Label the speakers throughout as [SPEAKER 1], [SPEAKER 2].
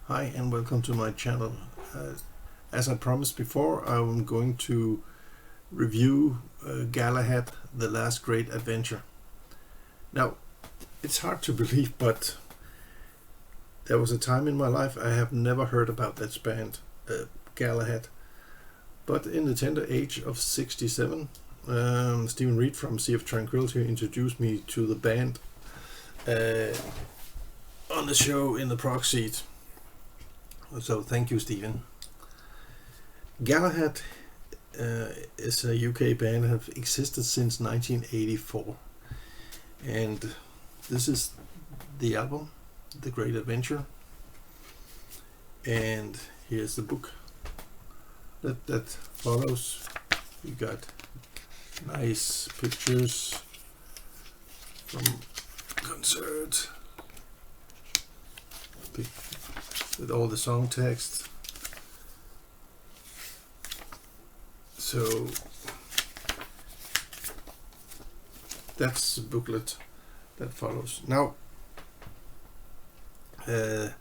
[SPEAKER 1] Hi and welcome to my channel. As I promised before, I'm going to review Galahad, The Last Great Adventure. Now, it's hard to believe, but there was a time in my life I have never heard about that band, Galahad. But in the tender age of 67, Stephen Reed from Sea of Tranquility introduced me to the band on the show in the prog seat. So thank you, Stephen. Galahad is a UK band that have existed since 1984, and this is the album, The Great Adventure. And here's the book that follows. We got nice pictures from concerts with all the song text. So that's the booklet that follows. Now, the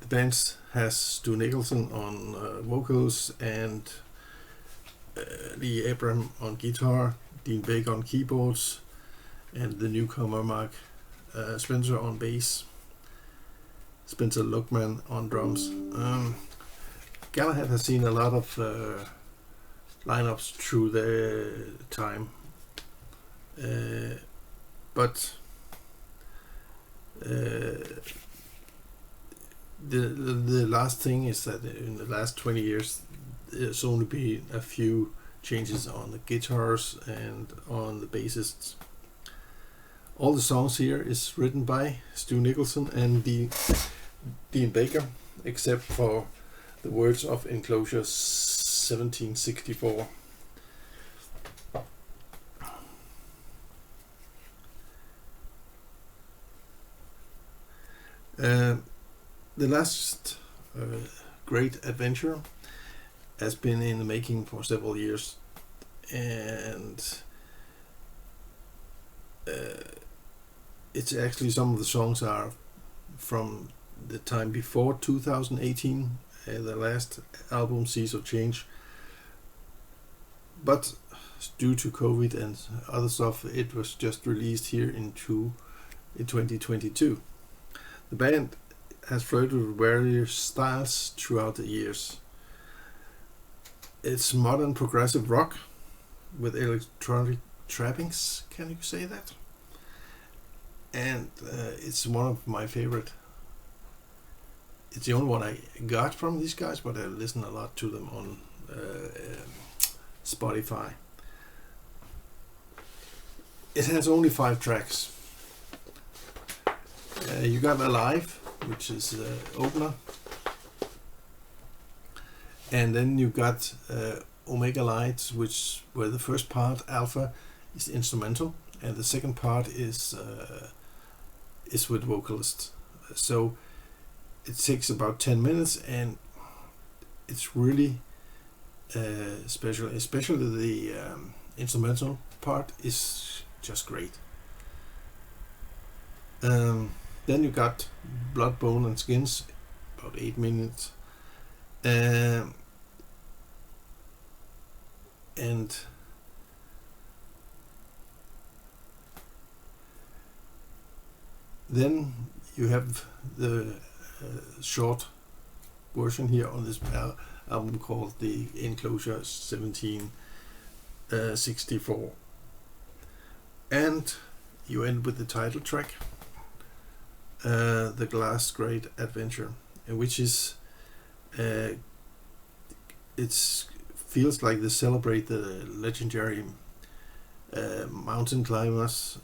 [SPEAKER 1] band has Stu Nicholson on vocals and Lee Abram on guitar, Dean Baker on keyboards, and the newcomer Mark Spencer on bass, Spencer Luckman on drums. Galahad has seen a lot of lineups through the time, but the last thing is that in the last 20 years there's only been a few changes on the guitars and on the bassists. All the songs here is written by Stu Nicholson and Dean Baker, except for the words of Enclosure 1764. The Last Great Adventure has been in the making for several years, and it's actually, some of the songs are from the time before 2018, the last album, Seas of Change, but due to COVID and other stuff, it was just released here in 2022. The band has flirted with various styles throughout the years. It's modern progressive rock with electronic trappings, can you say that? And it's one of my favorite. It's the only one I got from these guys, but I listen a lot to them on Spotify. It has only 5 tracks. You got Alive, which is opener, and then you got Omega Lights, where the first part, Alpha, is instrumental, and the second part is with vocalist. So it takes about 10 minutes, and it's really special. Especially the instrumental part is just great. Then you got Blood, Bone and Skins, about 8 minutes. And then you have the short version here on this album called the Enclosure 1764, and you end with the title track, The Last Great Adventure, which is it feels like they celebrate the legendary mountain climbers.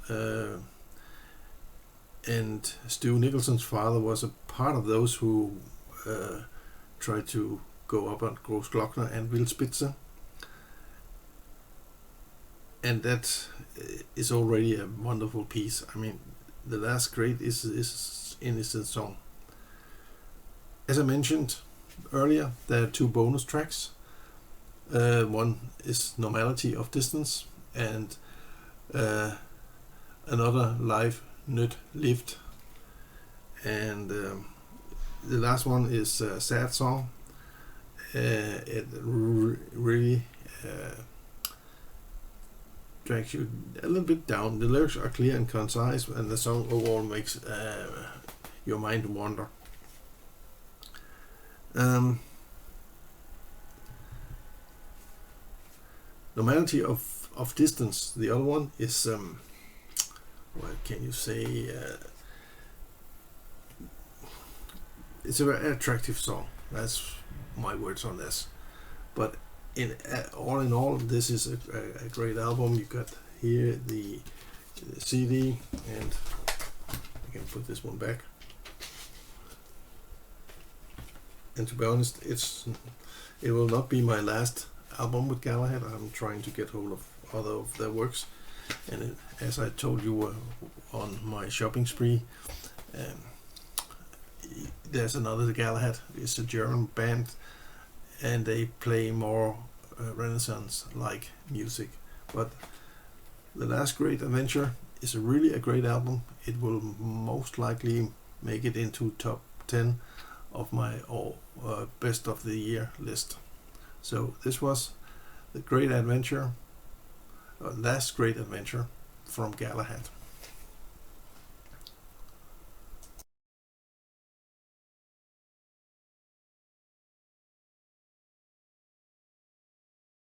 [SPEAKER 1] And Stu Nicholson's father was a part of those who tried to go up on Großglockner and Wildspitze. And that is already a wonderful piece. I mean, The Last Great is in its song. As I mentioned earlier, there are 2 bonus tracks. One is Normality of Distance, and another Live Not Lived, and the last one is a sad song. It really drags you a little bit down. The lyrics are clear and concise, and the song overall makes your mind wander. Normality of distance. The other one is what can you say? It's a very attractive song. That's my words on this. But all in all, this is a great album. You got here the CD, and I can put this one back. And to be honest, it will not be my last album with Galahad. I'm trying to get hold of other of their works, and as I told you on my shopping spree, there's another Galahad. It's a German band, and they play more Renaissance-like music. But The Last Great Adventure is really a great album. It will most likely make it into top 10 of my best of the year list. So this was the Great Adventure, Last Great Adventure from Galahad.